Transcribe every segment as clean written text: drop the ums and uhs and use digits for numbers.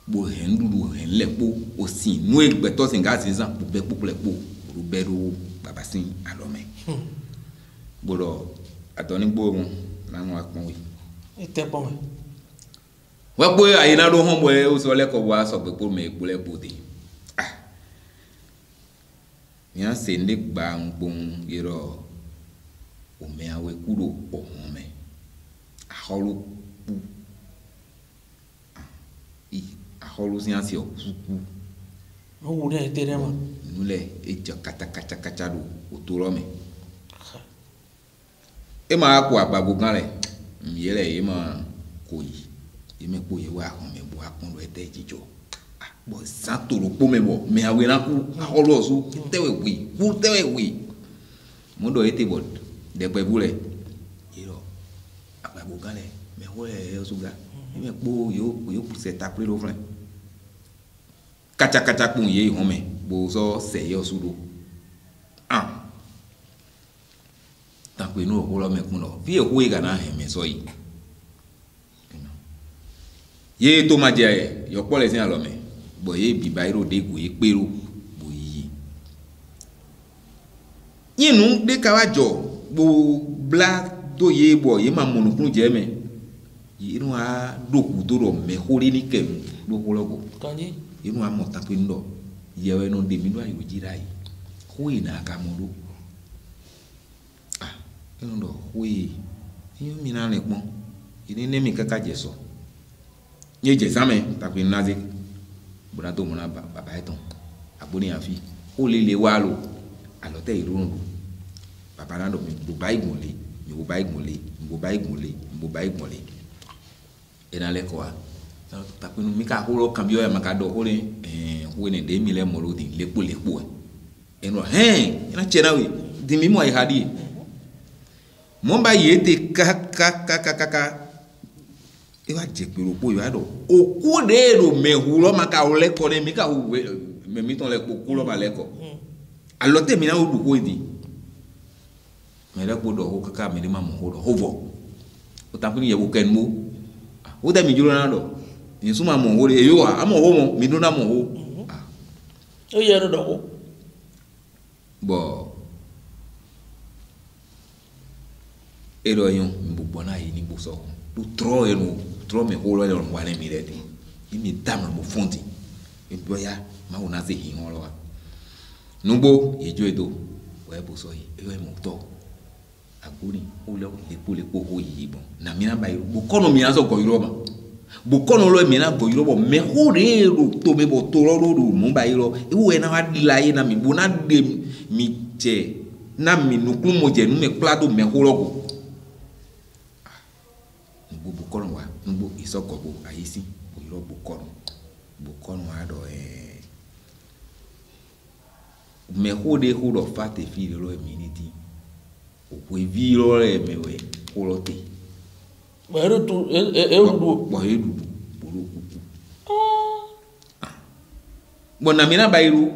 bo hendu hen lepo osi nu egbeto singa sinsan bo be popo lepo bo be do baba sin alome bolo atoni gbo won lanu apon wi ite pon wa po ayina do hon bo e o so le ko wa so pe po me epo lepo de ah yan se nde gba ngbon iro o me awe kuro o hon me aholu aholu si ansi o suku o wo ne tere ma nule e jo kata do o to ro me e ma ko agbago kan re yele e ma ko yi e me po ye wa hon me bo akun lo ete jijo ah bo san to ro po me bo me awe na ku aholu o su tewe wi mo do ete bo de pe bule iro agbago kan le me ho e o suga e me po yo se ta pre lo fren kacha kun ye hon me bo so se yo su do ah ta pe no ho lo me kun lo bi e ho e ga na he me so yi ye to ma je yo po le sin alo me bo ye bi ba iro de go ye pero bo yi yinu de ka wa jo bo bla do ye bo ye ma monukun je me yinu a doku to ro me hori ni kem do ho logo kanji yinu a mo ta pe ndo yewe no de mi do ayo jirai ho ina ka mo do ah yinu ndo ho yi mi na le pon ini ne mi kaka je so ye je same ta pe nazi bura to mo na baba eton aboni afi o le wa lo alote irun baba na do mi bo ba igunle ena le ko a ta pe mi ka ho ro kan bi o ya maka do ho le ho ne de mi le mo lo di lepo eno ena chena wi di mi mo ai hadi mo ba ye te ka e wa je pe ro po yo ado oku de ro me hu lo maka o le ko ne mi ka hu me mi ton le ko ku lo ma le ko alote mi na o du ko di me le ko do ho kaka mi ma mo ho do hovo o ta pini ye wo ken mo o da mi juro na do ni suma mo ho e yo a mo ho mo mi do na mo ho o ye ro do ho bo ero yon mbo na yi ni bo so do tro me ho lo le wa ne mi re de mi dam mo fonti e boya ma wo na se hin ho lo wa nugbo ejo edo we bo so yi e mo to aguri o le po ho yi bon na mi na ba iro bo kono mi aso ko iro ma bo kono lo mi na go iro bo me ho re ro to me bo to ro mo ba iro e wo na wa di la ye na mi bo na de mi je na mi nukun mo je nu me plado me ho ro go bo kono wa bo iso ko bo ayisi bo iro bo kono wa do me ho de ho do fa te fi lo miniti o we vi lo re me we ko lo te ba ro tu e du bo e du bo ro ku bo na mi na ba iru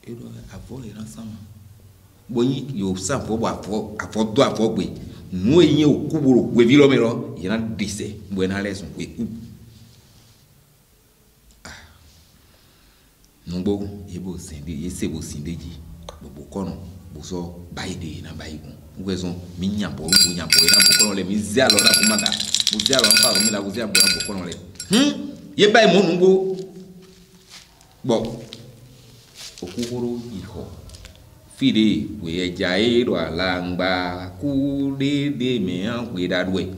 ero avo le ran sama bo yin yo sa fo bo afo do afo gbe nu yin o ku bo we vi lo me lo yin na dise bo na le sun we ku nugbo yebo sinde yesebo sindeji bobo kono boso baide na baigun ngwezo mi nyambo na bo kono le mi zi alo na kumada bo zi alo nfa ro mi la bo zi abo na bo kono le ye bai mo nugbo bo okugoro iho fide we eja ero alangba ku de me an we dadwe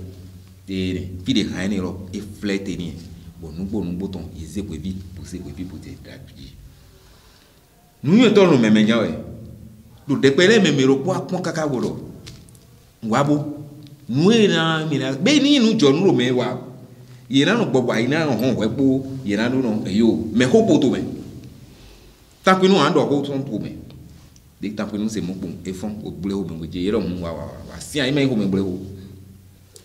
de fide han ni ro e flete ni bo nugbo ton yezebo vi bo se we vi bo te dadji nu yo to no memenya we do de pele memero po apon kaka woro wabo nu e na mi na be ni nu jo nu ro me wa ye na no gbogbo ayi na hon we po ye na no eyo me ho po to me ta pinu an do ko ton to me de ta pinu se mo pon e fon o ble o me je ye ro mu wa si ayi me ho me ble o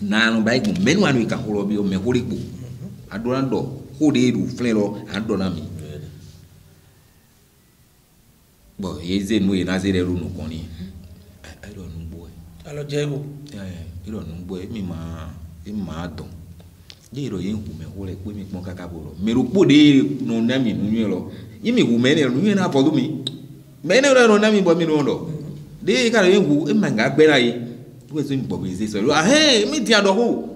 na no bai gun menu anu ka ho ro bi o me ho ri po adora do ho de ru flen ro an do na mi bo yeze nu na zere ru nu kon ni ai do nu bo alo jego iro nu bo mi ma don ye ro yen hume ho le pe mi pon kaka bo lo me ro po de no na mi nu yen lo yi mi hume ne nu yen na po do mi me ne ro na mi bo mi no do de ka yen hu e ma nga gbe ra yi we so mi bo be se so ah hey mi ti ado ho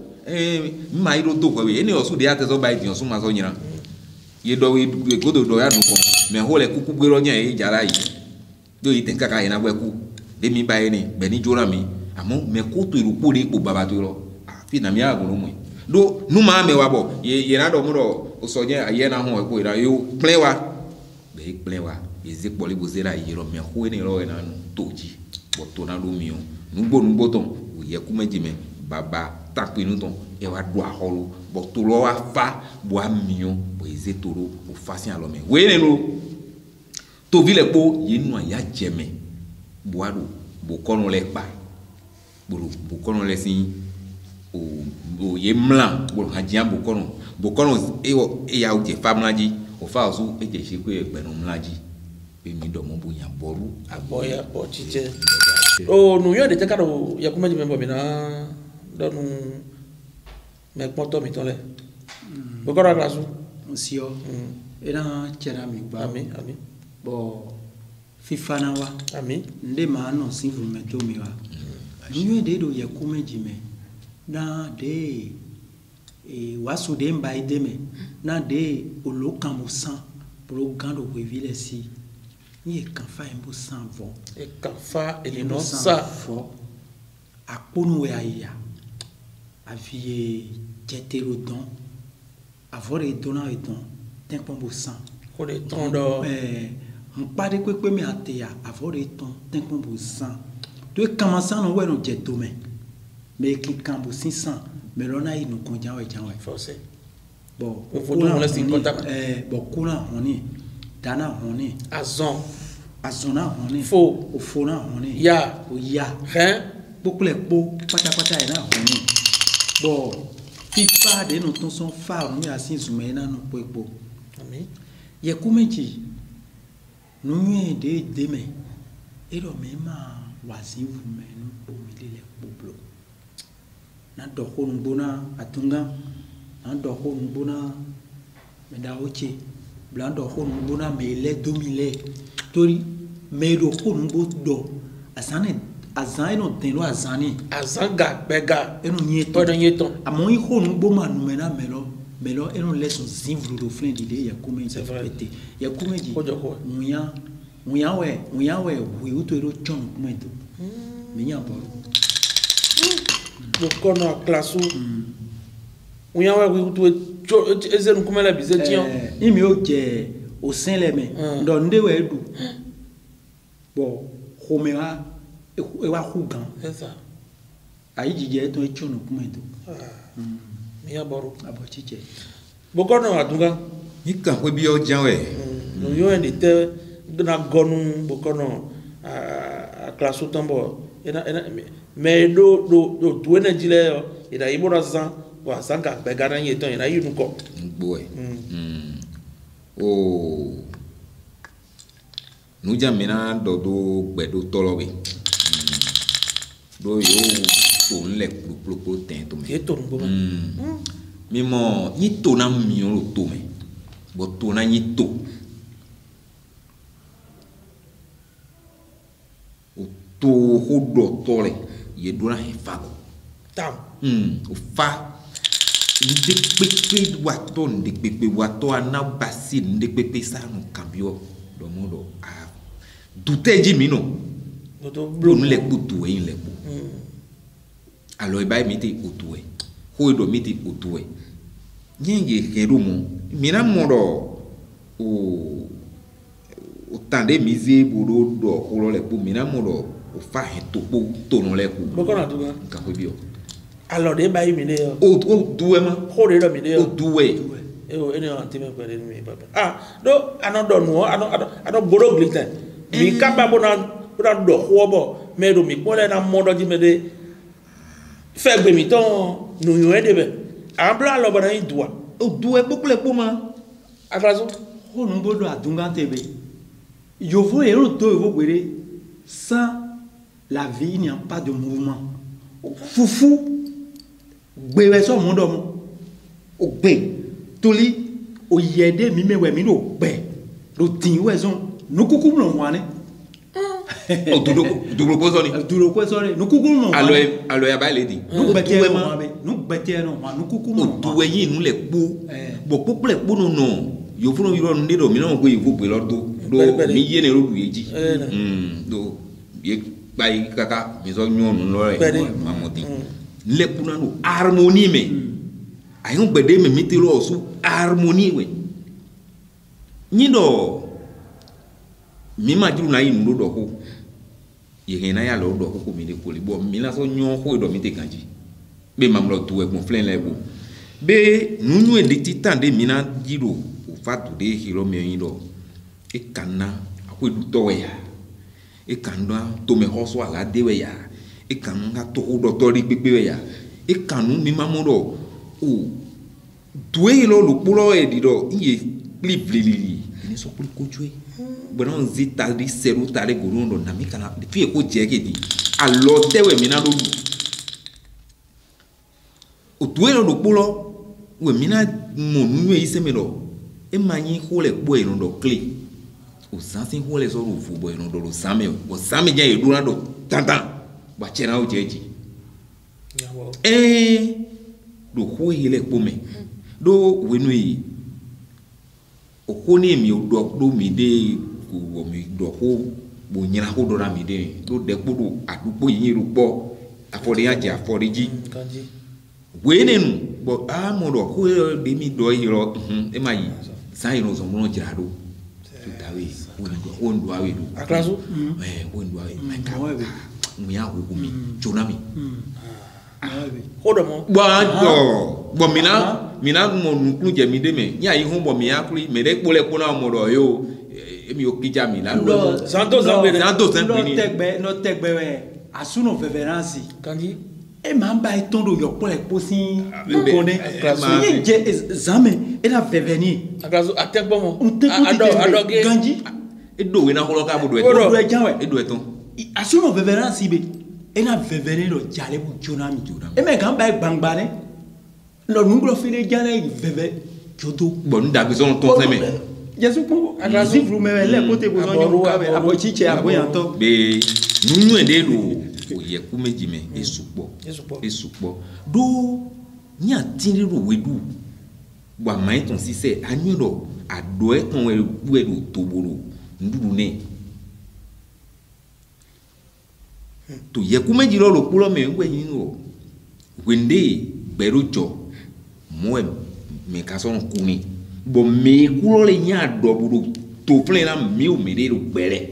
ma iro to ko we ni o su de ate so ba di o su ma so nyira ye do we go do ya nu ko me ho le kuku gbe ro nya e jara yi do yi ten kaka yen na gbe ku de mi ba ni be ni jora mi amo me ko to iru po de po baba to ro fi na mi agun lo mu do nu ma me wa bo ye na do mu do o so je aye na ho e ko ira yo plan wa be plan wa e ze po le bo ze ra ye ro me ho ni ro na nu toji bo to na do mi o nu gbo ton o ye ku meji me baba tape nu ton e wa do aholo bo to lo wa fa bo ami o bo e ze toro o fa si alo me we ne no to vi le po ye nu aya je me bo ado bo kono le pa bo kono le sin o ye mla bo hajia bo kono e ya o je fa mlaji o fa osu e je se ko e pe no mlaji pe mi do mo bo yan boru aboya bo chiche o nu yo de te karo ya kuma jime bo mi na do nu me poto mi tole bo kora klasu sio era chera mi gba ami bo fifa na wa ami nde ma no si vu me to mi wa nu yo de do ya kuma jime na de wasu de mba ide me na de olokan mo san pro gando we vile si ni kan fa embo san vo e kan fa ele no sa fo akponu we aya avie jetero don avore dona edon tempo mo san ko de ton do npa de pepe mi ateya avore ton tempo mo san to kamasan no we no jeto me ki kambo 600 me lona yi no kon jawe forcé bon o foto mo la 50 bon kuna honi dana honi azona honi fo o fona honi ya o ya hein bokule po pata ina honi bon fifa de no ton son fa no ya sin zume na no poepo ami ye kumeji no ye de me ero me ma wazi vu me no po mi le poplo na do khonu bona atunga na do khonu bona me da oche blando khonu bona me le 2000 tori me do khonu bo do asane azan no teno azani azanga bega eno nyeto to nyeto amon khonu bo ma no me na melo eno leso zivru do friend de ya kuma interpréter ya kuma ji muya we wi utoro chon kuma to me nya bo bo kono klasu uya wa wi tu eze nu kuma la bize tian imi o je o sin le me ndo nde we du bo khomera e wa khugan c'est ça ayi jije to e chon kuma to mi ya boru abo chiche bo kono atunga ni kan ko bi o jan we no yo en te na gonu bo kono a klasu tambo ena me do tu ena jile ida ibora san wa sanka be garan ye ton ina yinu ko ngbo e o nu jamina do gbe do tolo we do yo to nle pro ten to me ye to ngbo mi mo ni to na mi o to me bo to na ni to o to ho do tole ye do na he fa ko tam o fa nde pepe wa to ana basi nde pepe sa no cambio do modo a duteji mi no do blo nu le putu e le po alors ba mi te otu e ho do mi te otu e nyenge heru mo mina mo do o tande mize boro do ho le po mina mo do o fa he to po to no le po bo kono atunga ka ko bi o alors de ba mi le o duwe ma ho de do mi le o duwe o ene anti me pere mi baba do ano do no ano boro gluten mi ka ba bona do ho bo me do mi pole na modo ji me de fe gbe mi ton no yo e de be an bla lo bona yin duwa o duwe bokule po ma aklaso khonu bo do adunga tebe yo vo e ro to vo gbere sans la vie il n'y a pas de mouvement fufu gbere so mo do mo o gbe toli o yede mi mewe mi no gbe lo tin we zon no kuku no wane o duro pozo ni duro ko sore no kuku no alo ya ba le di no gbete no ma no gbete no ma no kuku no o duwe yin nu le po bo popo le po no yo funu yo no do mi no go yivo pe lo do mi ye ne ro du yeji do ye bai kaka mi so nyonu lo re mamodi le kuna no harmonie me ayon gbede me mi ti lo su harmonie we nyindo mi ma juru na yin do ko ye na ya lo do ko mi de ko le bo mi la so nyon ko do mi te kanji be mam lo tu e mo flen le bo be nunu e de titan de mi na jiro o fatu de hiro mi yin do e kana akwe du to we ya e kanda to me hoso ala de we ya e kanga to do to ri pepe we ya e kanu mi mamodo o duwe lo lu pulo e di do iye plivlili ni so puli ko jwe bonon zita di seru tare gorundo na mi kana fi e ko je ke di alo tewe mi na lo du o duwe lo lu pulo we mi na mo nu e ise me do e manyi ko le po e no do kle o sansin ko le so ru fu bo e no do lo same o same je e dura do tantan ba chena o jeji do ko ile po me do we nu yi o ko ni mi o do mi de ko mi do ko bo nyira ko do ra mi de do de ko do adupo yin ru po afori aje afori ji kanji we nenu bo mo do ko de mi do yi ro e ma yi sai no zo mo jira do to dawe o ndo awe do aklasu o ndo awe my god mi ya ko mi jonami hodo mo bo mina mo nklu je mi de me ya yi hu bo mi ya kuri me de pole ko na mo do yo emi o kija mi la lo santo zambe ni no tegbe we asuno reverence kanji e ma ba itondo yo pole po sin kone aklasu ye je zame e na veveni aklasu ategbo mo ado ganji e do we na holo ka bo do e janwe e do eton asuno reverence be e na veveni lo jale bu jonami e me kan ba gbangba ne lo nungro fele jale veve jodo bo nda bi so ton seme Jésus pour agrazi vrume le côté bo zonyo ka be abochiche aboyanto be nunu e de do o ye ku meji me esupo do ni atiri ro wedu wa mai ton si se anyu do ado e ton we do toboro ndudu ne to ye ku meji lo pulo me ngwe yin o wende berujo mo me ka so kuni bo me kulo le nya do buru to plein na mi o me de ro gbere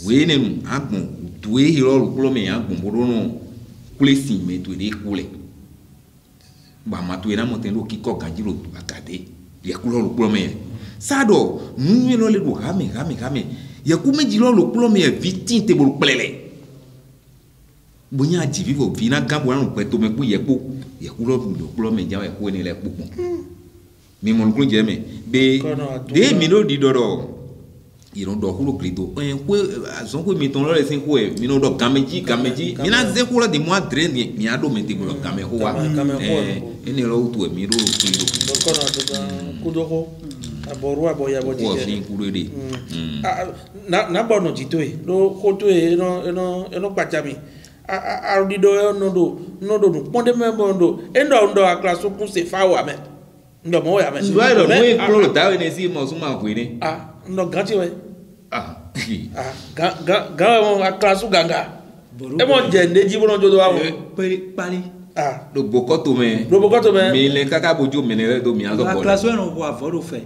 we ne nu agbon to e hiro kulo me agbon buru no kule sin me to de kule ba ma to e na mo ten lo kiko ganjiro to akade ye kulo me sado nu lo le do game ye ku meji lo kulo me vitin te buru plele bonya ji vivo vina gambo na pe to me ku ye kulo me jawe ku ni le pupu mi mon ku je me be de mi no di doro iron do kulo grito ku azon ku mi ton lo le sin ku e mi no do gameji mi na ze ku lo di moi dre mi ado me te kulo game ho wa eni lo tu e mi ro kulo ko na to ku do ko aboru aboya bo ko fin ku re de na bono jitoe lo ko to e no gbajami arido no do ponde membondo endo aklaso kun se fa wa me ndo mo ya me ndo no e klo da we ne si mo suma ku ni ndo ganti we ga mo aklaso ganga e mo je ndeji bo no jodo wa pali do bokoto me mi le kaka bojo me ne do mi azo bo aklaso no ko avoro fe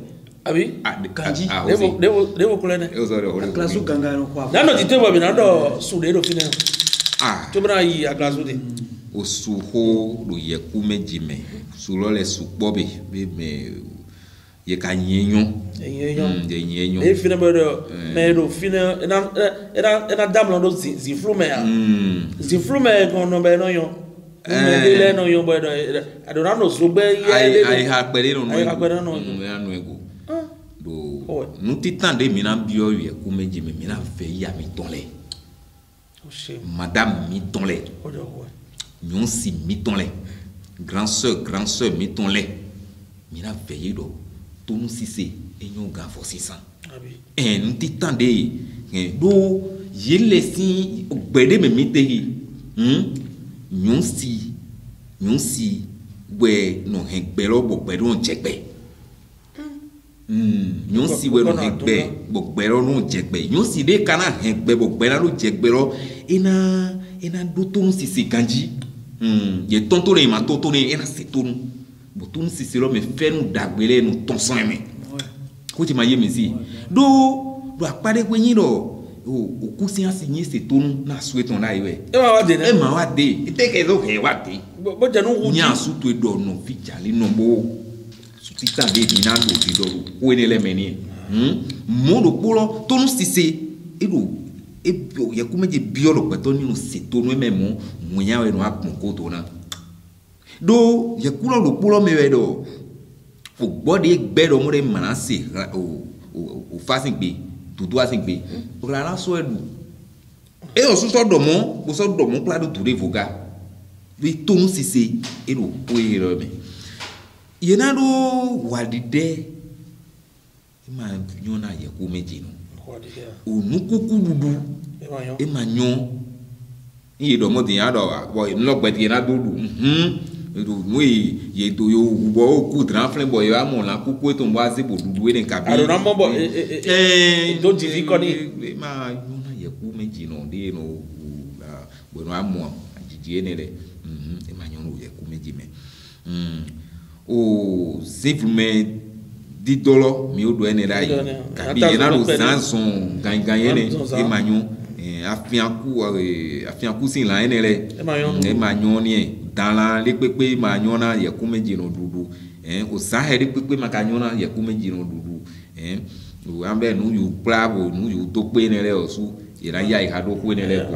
abi kanji devo kulene e zo re aklaso ganga no ko avoro nano jitoe bo mi nando su de do fine to bra yi aklaso de o su ho lo ye ku meji me su lo le su po be me ye ka yenyon e fine bo do fine na dam lo do zi flume ya zi flume ko no be no yon me le no yon bo do adora no so gbe ye ai ha pere no no ego do nu titan de mi na bio ye ku meji me mi na fe ya mi tonle madame mi tonle nyon si mi tonle grand sœur mettons les mina veiller do tout nous si c'est et nous grand forcément et nous t'attendez do yele si gbede me mite nous si we no hegbelo bo gbedo on jegbe nous si we no hegbe bo gbero no jegbe nous si de kana hegbe bo gbera no jegbe lo ina do tout nous si c'est ganji ye tonto le ma toto le ina c'est tout bo tout nous si c'est lo me fait nous dagbele nous tonson me ko ti ma ye mi si do apare kwenyi do o kusi asigné c'est tout na souhaiton là iwe e ma wa de ite ke zo ke wa de bo janu ku nya su to do no fi jali no bo su ti ta de dina do di do ko ene le meni mo do polo to no sise e do e bio ye ku meje bio lo peto ni no se to no memo mo nya we no apon ko to na do ye ku lo polo me we do fo gbode gbe do mo re manase o fasin gbe tudo assim que o cara só é do eu só domo o só domo claro do revogar vi todo se se ele poeira me e na do wadide ma nyona ye ko meji no o nukuku dudu e ma nyon e do mo tin ado bo no gbe ti na do do no ye do yo bo ku transfer bo yo amon la kuku to mbo ase bo dudu e den kabi aro na mo bo do divi ko ni ma nyona ye ku meji no de no bo no amon ajiji ene le e ma nyona ye ku meji me o simplement $10 mi o do ene la yi kabi na do sanson gangan ene e ma nyon afian ku sin la ene le e ma nyon ni dans la les pépé ma nyona ye ku meji no dudu o sahel pépé ma ka nyona ye ku meji no dudu o ambe nu yu bravo nu yu to pe ne le osu ira ya iha do ku ne le ko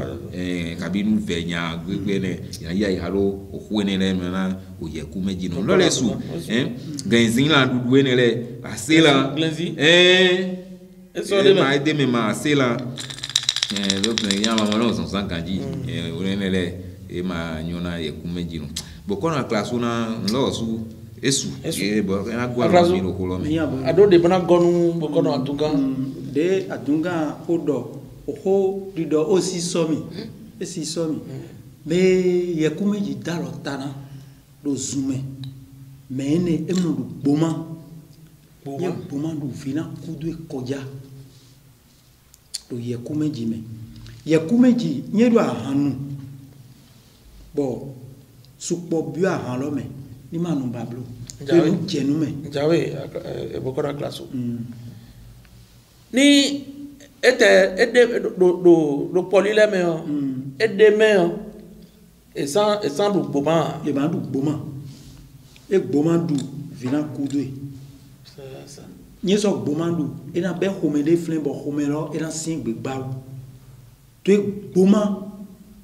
kabi nu venya gbegbe ne ira ya iha do o ku ne le na o ye ku meji no lo le su ganzin la dudu ne le asela so de ma de me ma asela donc ya ma no son san kanji o ne le e ma nyona ye ku meji no bo kono classe na lo su esu e bo na gwa lo mi ro ko lo me ado de bana gonu bo kono atunga de atunga odo oho dido osi somi esi somi be ye ku meji dalo tana do zume me ne emu du boma ye boma du fina kudu e koja do ye ku meji me ye ku meji nyedu ahanu bo supo bio ahan lo me ni manu bablo e jenu me jawe e bokora classo ni ede do polile me o ede me o e san du boma le ban du boma e boma du vina kudu ça ni so boma du e na be homede flin bo homero e na sin gbegba to e boma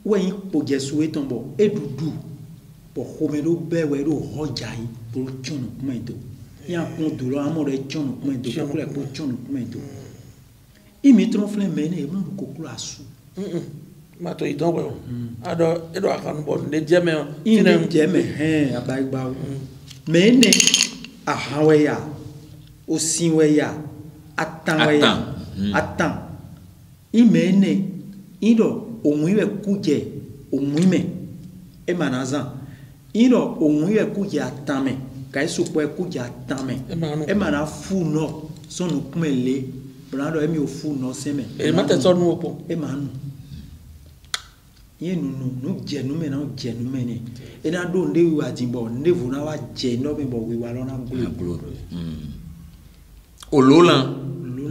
when po jesu etombo edudu po homelo bewe ro hojai po chono kumento ya kun duro amore chono kumento ko le po chono kumento imitron fle mene e mo kokulu asu ma to idon we ado edo akanu bo ne jeme ine jeme abaigba mene ahawe ya osinwe ya atanwe ya atan imene ido omuiwe kuje omuime e manazan ino omuiwe kuje atame ka esupo kuje atame e mana fu no sonu kumele brando emi ofu no seme e mate sonu opo e manu ye nu jenu me na jenu me ni e na do nde wi ajimbo nde vu na wa je no me bo wi wa lo na glo ololan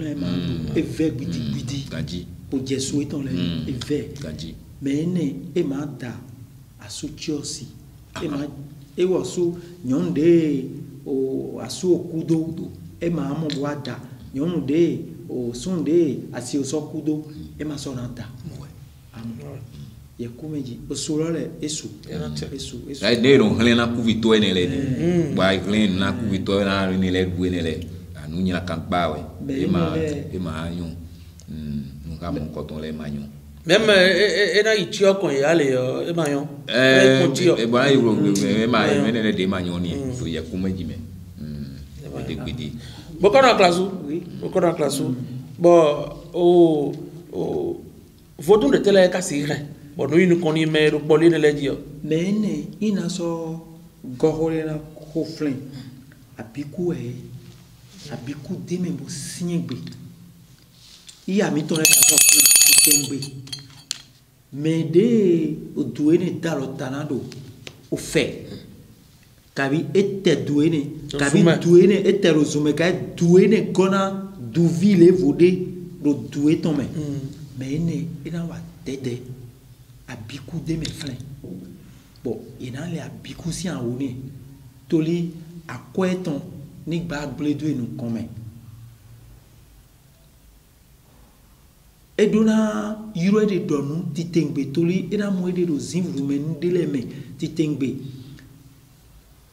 e manu e ve gbidi gaji o jesu eton le e ve gaji me ne e ma da asu chiosi e ma e wo su nyonde o asu okudo e ma mo bo ada nyonde o sunde asi o sokudo e ma so na da ye kumeji o surale esu ai de no hlena ku vito ene le ba glen na ku vito na ni le bu ene le anu nya kan pa we e ma anyu nunca mo koton le manyu même et na itio kon ya le e ma yon e ba yuro me ma me ne de ma yon ni so ya kuma jime de gbedi boko na classe bon o vodun de tele ka si ren bon no inu kon ni me ro poli ne le di mais ne ina so gohore na ko flen abiku deme bo sinyegbe iya mi to le ka so flen mais de o duene dalo tanado o fe kabi ete duene kabi duene ete rozume ka duene gona du ville vode do due tome mais ne ina wa tete abiku deme flen bon ina le abiku si en woni toli akweton ni gba bledo enu come eduna yuro de donu titengbe toli ina mo de do zinvru men dele me titengbe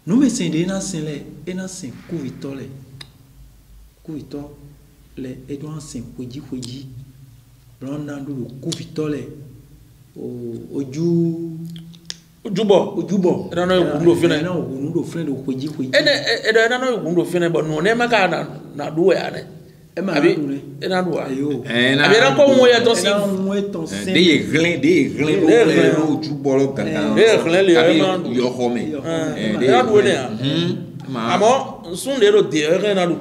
no me sende ina sinle ina sin kuvito le eduna sin kweji blonda do kuvito le ojubo ena no gundo fina ena gundo fina do kweji ena no gundo fina but no ne maka na do ya ne abi ena do ayo abi ena ko mo ya to si de glin do ojubo lo gangan abi yo home ena do ne amo sun de ro de ena do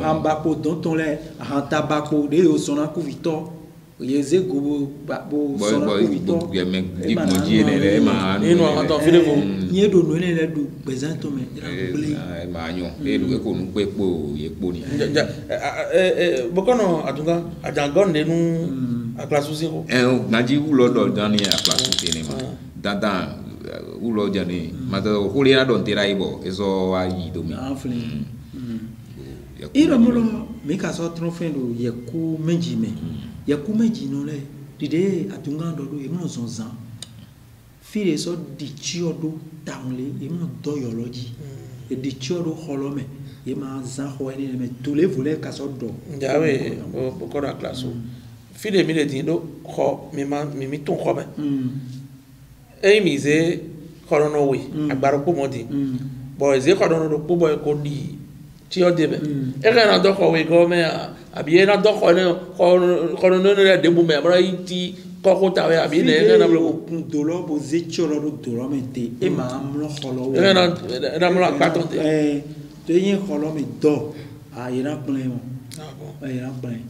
amba po don ton le hanta bako de o sona ku vito yeze gobo babo sona ku vito ya men di mo ji ne ma ino hanta file fo nye do no le do presento me ma nyo e do ko nu pe po ye po ni bokono atunga ajangon de nu a classe zero naji ulo do dani a classe ni ma dandan ulo jani ma do ko le na don tera ibo eso wa yi do mi iro mulo mi ka so trofeo do yeku meji no le dide atunga do e mo zonzan fire so di chiodo tamle e mo doyology e di chiodo holome e ma zan ho ene me tous volets ka so do jawe ko na classe fire mi le di do ko mi ton ko be e mi ze korono we agbaro ko modi bo ze korono do po boy ko di ti o debe e ka na do ko we go me abi e na do ko ne korono ne de bu me abra iti ko ko tawe abi ne na blo dolo bo ze cholo do dolo mete e ma amlo kholo e na mlo akpato to yin kholo mi do a ira plan mo ira plan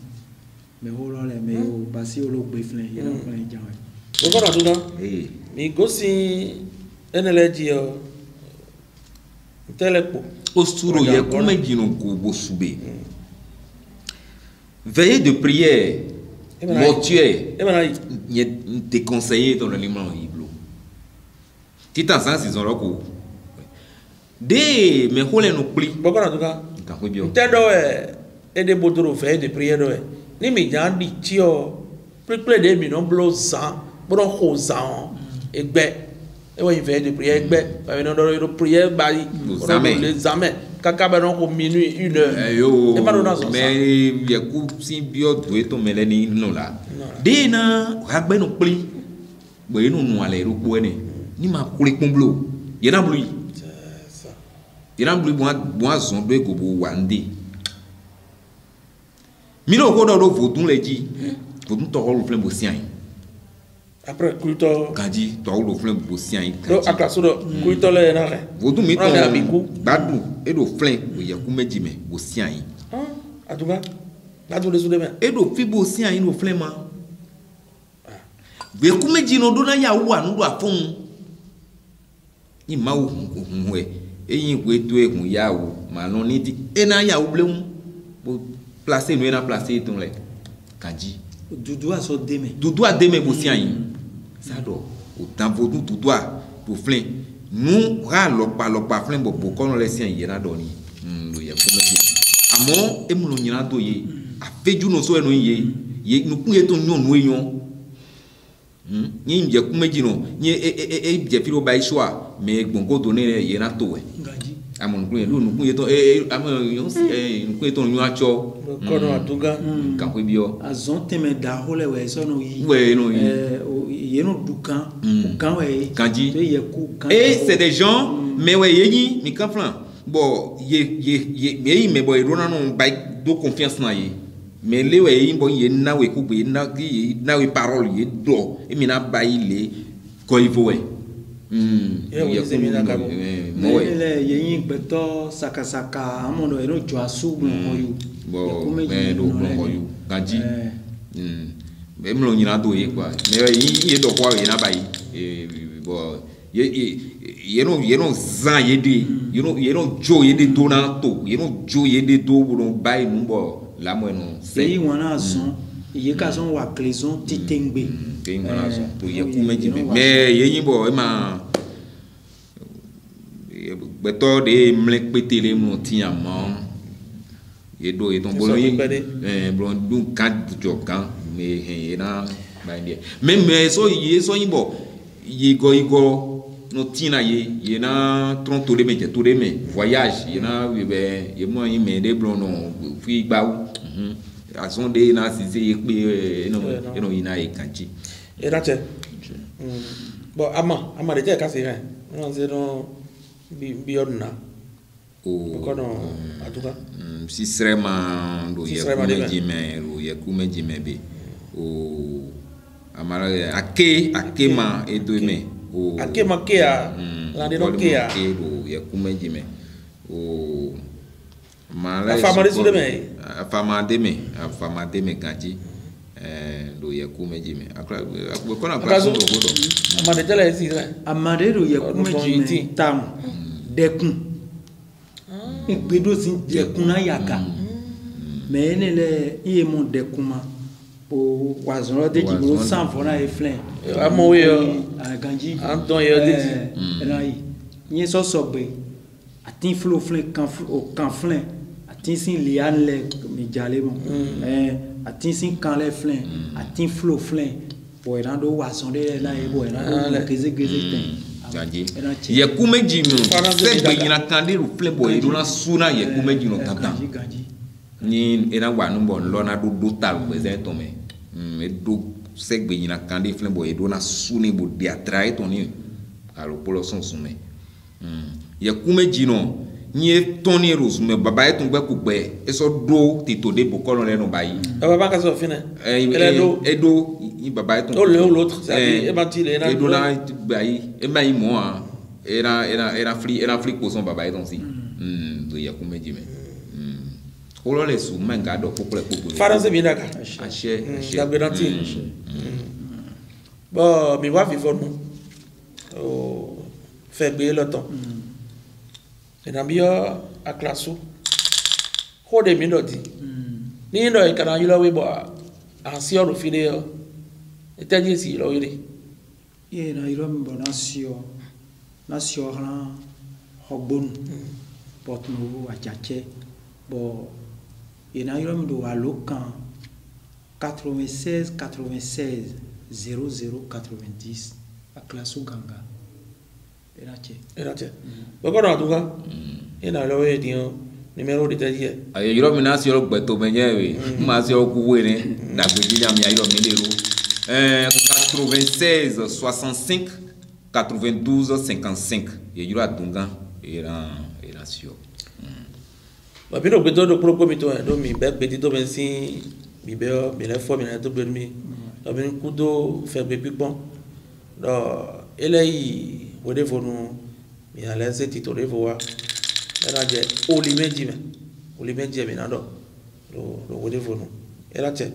me ho lo le me o basi o lo gbe flen ira plan jawe o ko na do na mi go si eneleji o telepo osturo ye kuma jino ko bosube veillée de prière mortuaire ye te conseiller dans le liman iblo titan sans saison loko de me hole no pli boko na duka ka ko bio te do e de bodoro veillée de prière do ni mi jan di ti o ple de mi no blo zan bro ho zan egbe e wa veillée de prière egbe ba mi no do prière ba les examens kaka ba no ko minuit 1 heure yo mais ye ku si bio do to mele ni no la de na agbe no pli bo inu nu ale ru po ene ni ma kuri kumblo ye na blu ye na blu bo azon do ko bo wande mi no ko do vodun leji vodun to ho flen bo sian après kuito kaji to ho flen bo sian do akaso do kuito le na re vodun mi to gbadu e do flen bo ye ku meji me bo sian atuga gbadu le su de me e do fi bo sian no flen ma be ku meji no do na ya wo anu do afun ni ma wo hu eyin we to ehun ya wo ma no ni ti e na ya wo blemu bo placer no e na placer ton le kaji dudu a so deme bo sian yin sa do o tan vodun dudu a bo flen nu ra lopa flen bo ko no le sian yin na do ni lo ye ku meji amo e mu no nyina do ye afeju no so eno ye nu ku ye to nyon no eyon yin je ku meji no ye je filo ba iswa me gbongo do ne ye na to we amon ku lu nu ku yeto amon yo si ku yeto nyu acho kono atuga ka ko bio azon teme da hole we so no yi ouais non ye no dukan kan we kanji ye ku kan et c'est des gens mais ouais yeni mi kan flan bon ye mais bon irona non ba do confiance na ye mais le we bon ye na we ku be na ki na we parole ye do e mi na ba ile ko ivo we le yin gbeto saka amono ero jo asu mo yu bo me do mo yu ganji me mlo nyina do ye kwa me yi do kwa ye na bai bo ye no zan ye de ye no jo ye de do na to ye no jo ye de do bo bai nu bo la mo no se yi wana azon ye ka son wa cléson titengbe ke ngana so to ye ku meji me ye yin bo e ma beto de mlek petele mo tian mo ye do e ton bolo yi bro du kan jo kan me he na ba ndi me so yin bo ye go no tina ye na tron to de me voyage ye na be ye mo yin me de bro no fi gba azon de na si se ye pe no ina e kanji era che bo ama de ka se ran no se no bi onna kono atuka si srema do ye kuma jime be o amara akema edome o akema kea la de no kea do ye kuma jime o mala afama de sude afama de me kanji do ye kuma jime akra kono akra so do amade tele si ra amade do ye kuma jime tam dekun igbedo sin dekun na yaka mais ne le iye mon dekun ma o wazoro de jibro san fona e flen amo we ganji anton ye de rai ni so gbe atin flow flen kan flen atin sin lian le mi jale mo atin sin kan le flen atin flow flen boy ran do wazon de la e boy ran do geze ten ganji ye kumeji no se gbe yina kande ru flen boy do na suna ye kumeji no tata ni era wa no bon lo na do tal bo ze to me e do se gbe yina kande flen boy do na suni bo dia trai to ni alo polo son sume ye kumeji no ni toni rose me baba e tun gbe ku gbe e so do tito de bo kolon le no bayi baba ka so fine e do i baba e tun o l'autre ça e menti le e do na bayi e bayi mo era free ko son baba e ton si do ye kumeji me olo le su manga do popole popole faranse bi daka ache la garanti bo mi wa vivre nous o fait bien le temps et na bio a classe ho de mi do di ni ndo e kana yulo we bo ancien ro file e te di si lo ire ye na iro mi bo nasio ran hogbon pot no wa chache bo et na iro mi do wa lokan 96 00 90 a classe ganga era che bo kono atuka ina lo we di numéro de tedie ayo iro mi na si ro gbeto menye we ma si o ku we ni da gbe ji am ya iro mi le ro 96 65 92 55 ye iro atunga era sio ba bino gbeto do pro komito do mi be gbe do ben si mi be o mi le fo mi na to be mi do bin kudo fe be pipon do eleyi wode fonu mi ala se titore voa era je oli meji me na do wode fonu era che